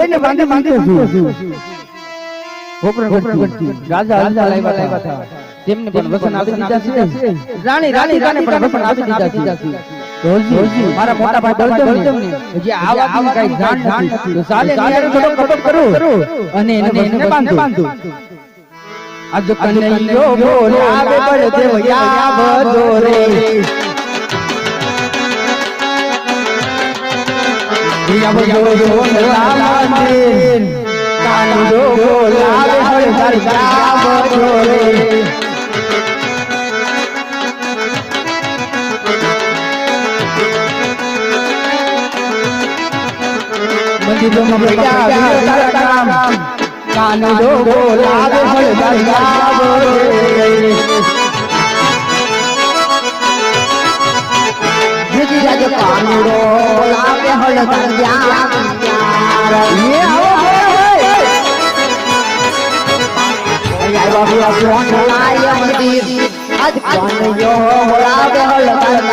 લઈને બાંધી છું ગોકરણ ગઢથી રાજા લાવ્યા હતા તેમને પણ વસન આપી દીધા છે રાણી રાણી પણ વસન આપી દીધા છે રોજી મારા મોટા ભાઈ દલજમને જે આવા કઈ જાણ નથી તો સાલે નિયારે થોડો કપટ કરું અને એને વસને બાંધો આજ કનૈયો બોલાવે બળદેવ આવજો રે આવજો મંદિર કાનડો બોલાવે હળદર આવજો રે મંદિરોમાં બેઠા તારા નામ કાનડો બોલાવે હળદર આવજો રે જેજી રાજ કાનડો બોલાવે હળદર આજ કાનૈયો બોલાવે હળદર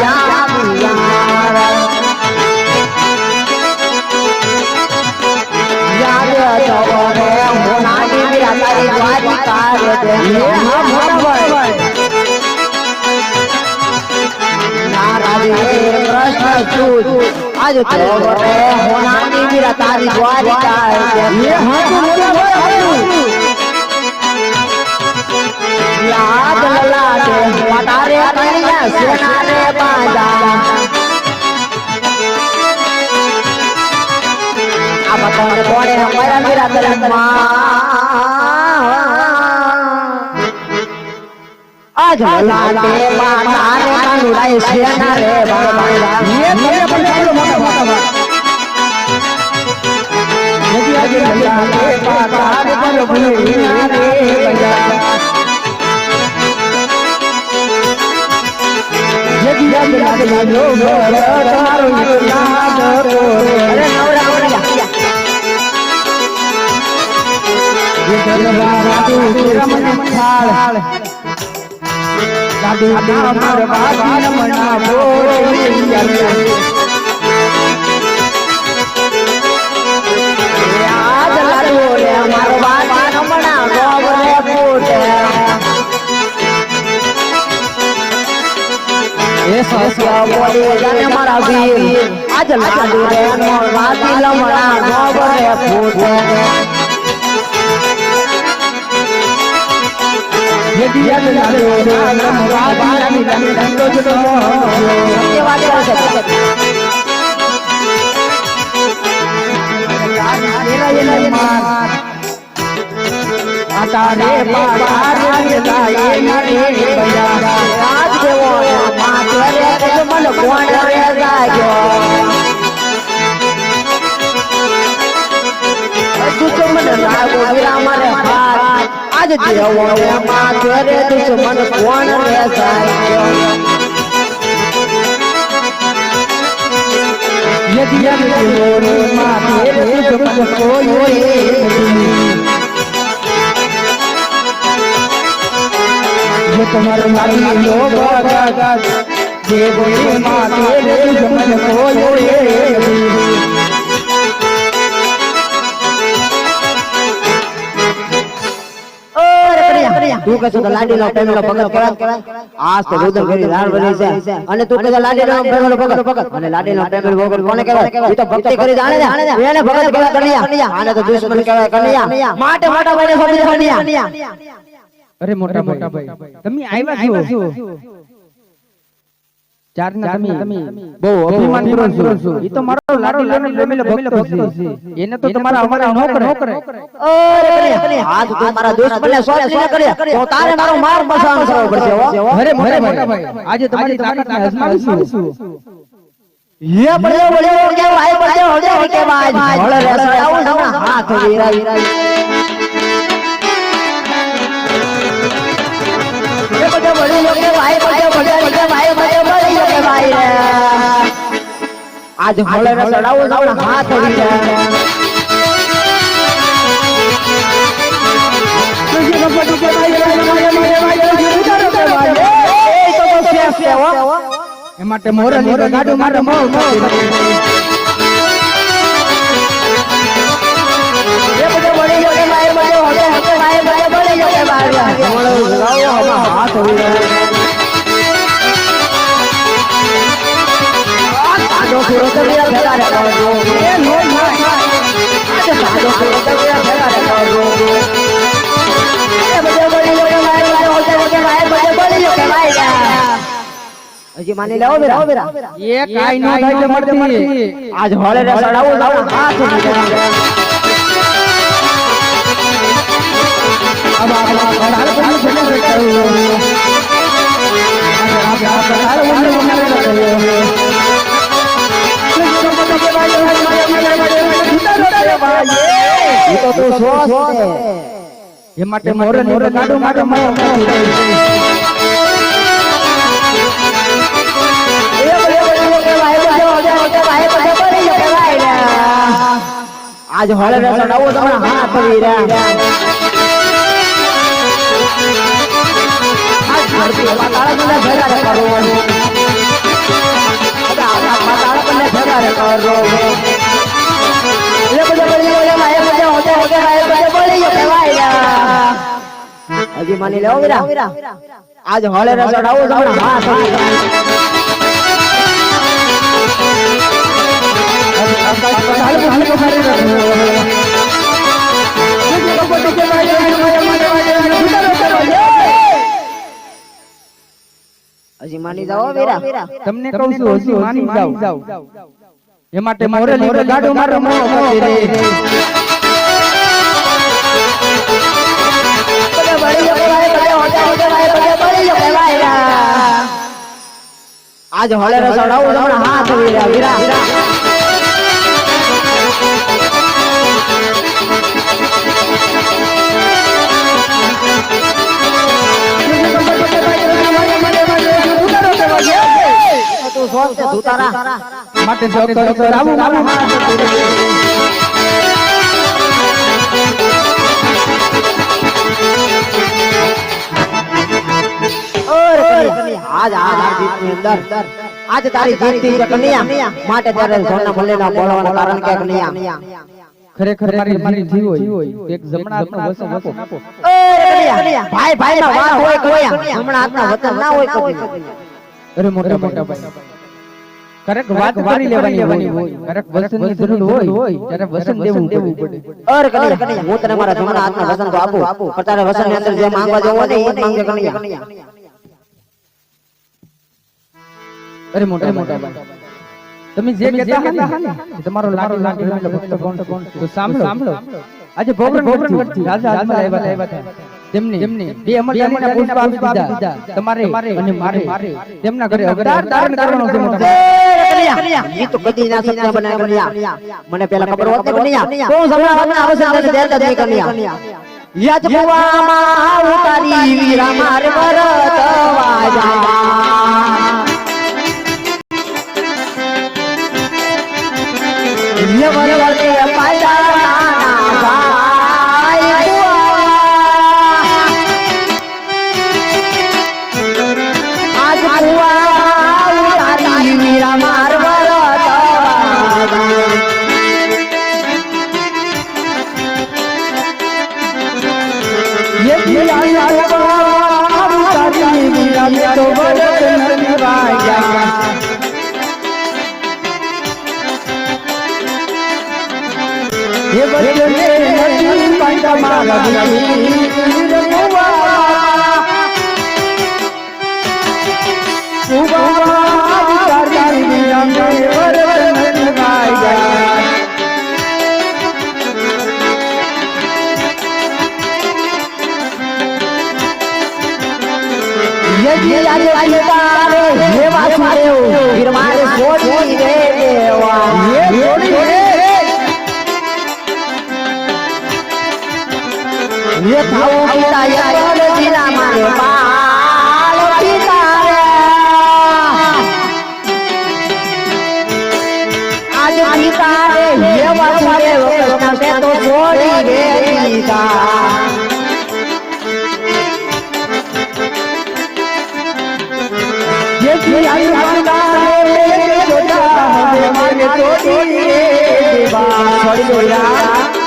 आज होनानी मेरा तारी द्वारिका याद ललाटे पटारे कन्या सेना रे बाजा अब कौन कोड़े हमारा मेरा दलमा आज ललाटे पटारे कन्या सेना रे बाजा ये मेरे पर चलो मोटा यदि आज ललाटे पटारे कन्या रे बाजा यदि आज ललाटे तारो याद रे अरे नवरा ये दरबार तू रमन खाल दादी मार बाजी रमना बोले याद लाडो रे मार बाजी रमना गोबरे फूटे ए ससुआ बोले जाने मारा वीर आज लाडो रे मार बाजी रमना गोबरे फूटे यदि आज लाडो रे मार बाजी रमना गोबरे आतारे पातारे लाए रे भैया आज देवो मातरे के मन कोण रे जायो दुश्मन लागो वीरा मारे हाथ आज देवो मातरे दुश्मन कोण रे जायो यदि आज देवो मातरे दुश्मन कोई ये तुम्हारे मारी लोग ये बोले माते रे जमन को तू कहतो लाडी નો પ્રેમનો ભગત કરા આજ તો રુદન કરી રાણ બની છે અને તું કહે લાડી નો પ્રેમનો ભગત અને લાડી નો પ્રેમનો ભગત કોને કહેવાય ઈ તો ભક્તિ કરી જાણે છે એને ભગત કહેવાય કન્યા આને તો દુશ્મન કહેવાય કન્યા માટે મોટા ભાઈને સોંપી કન્યા અરે મોટા ભાઈ તમે આવ્યા છો ચાર ના તમે બહુ અભિમાન કરો છો ઈ તો મારો લાડી પ્રેમીલો ભક્ત છે એને તો તમારા અમારા નો કરે અરે આજ તો મારા દુશ્મનને સોંપી ન કર્યા તો તારે મારો માર બસાન કરવો પડશે હો અરે મોટા ભાઈ આજે તમારી તાકાતને અજમાવીશું ये बड़े बड़े हो गए भाई बड़े हो गए के बाद बड़े रसड़ाऊ ना हाथ वीरा ये बड़े बड़े हो गए भाई बड़े भाई बड़े भाई आज बड़े रसड़ाऊ ना हाथ वीरा तुझे बड़ी के भाई तो से हो એ માટે મોરલી ગાડું મારે મો હજી માની લેવો બેરા એ કાઈ નો થાય મળતી આજ હોળે રે સડાવો લાવો હાથ अब आप बड़ा बड़ा बना रहे हो आप बड़ा बड़ा बना रहे हो ये तो श्वास है ये माटे मोरे मोरे गाडो माटे माटे आज होले रे सडाવો તમારા હાથ વીરા આજ ધરતી પાતાળ મને ભેગા રે કરો આજ પાતાળ મને ભેગા રે કરો ये बजे माए बजे होते होते माए बजे बोली कहेवाया अजी मानी लो वीरा आज होले रे सडाવો તમારા હાથ હજી માની જાઓ વીરા તમને કહું છું હજી માની જાઓ એ માટે મોરે મોરે ગાડો મારો મોરો રે બડે બડી કહેવાય બડે હોતે હોતે બડે બડી કહેવાય आज होले रे सडाવો તમારા હાથ વીરા વીરા तो सोच से धुतारा માટે જો કરાવું મારું आज आज जीत ની અંદર आज તારી જીતતી છે કન્યા માટે ત્યારે સોના મલ્લેના બોલવાનું કારણ કે કન્યા ખરેખર મારી જીવ હોય એક જમણા હાથનો વસન આપો ભાઈ ભાઈ માં વાર હોય કન્યા જમણા હાથના વચન ના હોય કન્યા અરે મોટા ભાઈ કરેક વાત કરી લેવાની હોય કરેક વસનની જરૂર હોય ત્યારે વસન દેવું પડે અરે કન્યા હું તને મારા જમણા હાથના વસન તો આપું પણ તારે વસન ની અંદર જે માંગવા જવો ને એ માંગે કન્યા અરે મોટા ભાઈ તમે જે કહેતા હતા ને તમારો લાડો ભક્ત કોણ તો સાંભળો આજે ભોગરન કરતી રાજા હાથમાં લાવ્યા હતા તેમની બે અમરદાનીના પુષ્પ આપી દીધા તમારે અને મારે તેમના ઘરે અવતાર ધારણ કરવાનો છે મોટા ભાઈ એ તો કદી ના સપના બનાય કન્યા મને પેલા ખબર હોત ને કન્યા તો જમણા હાથના અવસર નથી દેતા દે કન્યા યાદ કુવામાં ઉતારી વીરા માર વરત વાજા ये वर वरते पायदाना भाई आज कुआ उतारी वीरा मार वरत ये दिया उतारी वीरा में तो वरत निभाया ये बच्चे नदी पांडा मागवी रघुवा सुबह विचारी वीरा में वरत निभाया ये दिया तारे हे वासुदेव फिर मारे छोड़ी रे देवा ये छोड़ी रे ये थाओ पिता यार जीना मारे बाल पिता रे आज पिता रे ये वासुदेव कृष्ण से तो छोड़ी रे पिता ये दिया रे छोटा हमें मारे छोड़ी रे देवा छोड़ी दो यार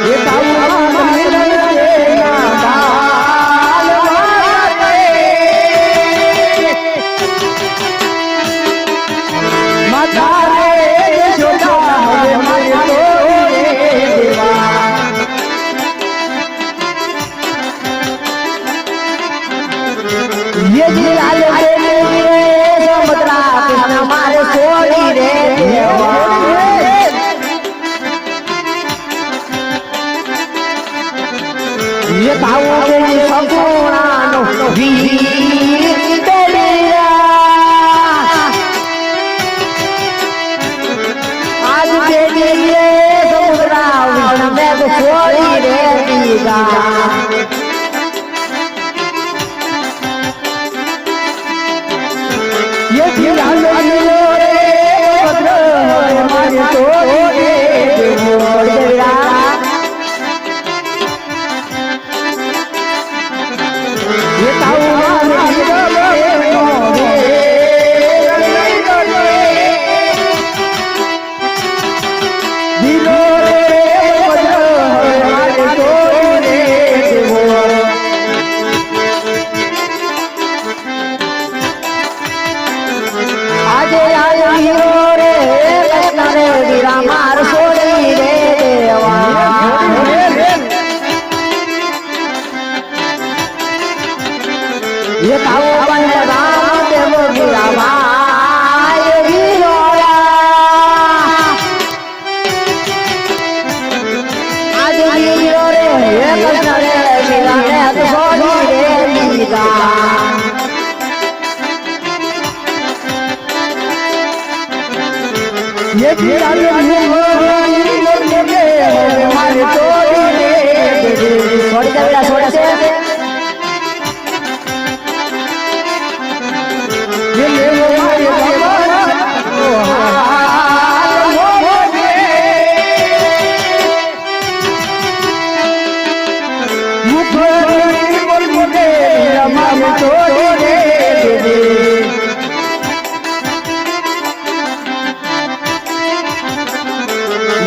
ये ताऊ मेरे ना बाल माता रे छोटा हमें मारे देवा છોડી રે દીધા ये जिला लो रे भद्र मारे तोड़े ये ताऊ ये ताऊ बन राम देव गिरा भाई गिरोया आज गिरो रे ये कृष्ण रे गिरा रे तो सोनी रे लीला ये गिरा रे हमारे चोरी रे छोड़ दे बेटा छोड़ दे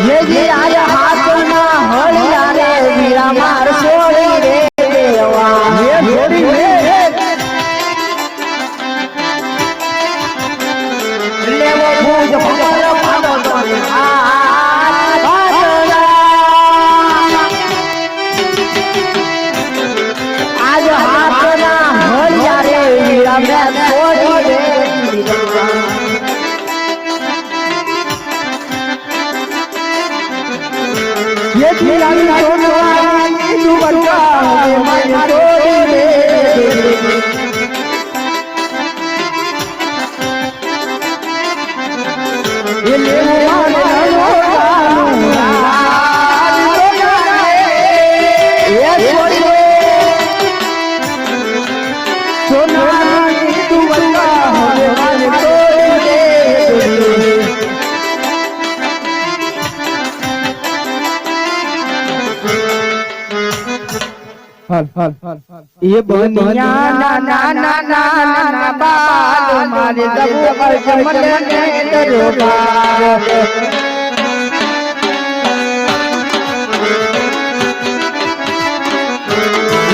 ये जी आया हाथ ना हरिया रे वीरा मार सोड़ी रे देवा ये छोड़ी रे ले वो भूज भगल पादो तोने आज हाथ ना हरिया रे वीरा मार सोड़ी रे देवा ये खिलाड़ी सोनवानी तू बच्चा मैं तोड़े रे ये ले वाले ये छोड़ी सोनवानी तू बच्चा मैं तोड़े रे ये बनिया ना ना ना ना ना बाल मारे दबो अजमल ने दरबार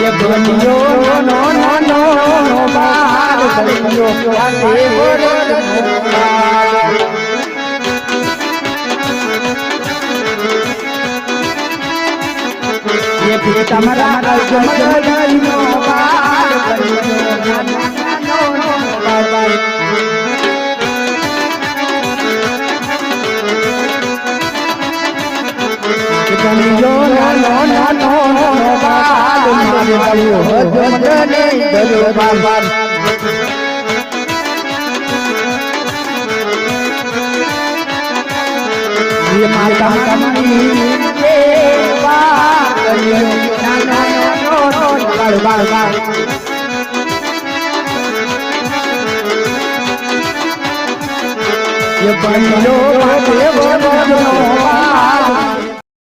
ये बनियो नो नो नो बाल बनियो आते बोलो ये पिता मरा अजमल नो बाल बनियो नो नो बाल बनियो नो नो नो नो बाल बनियो अजमल ने दरबार ये माता कमनी के ये बनियो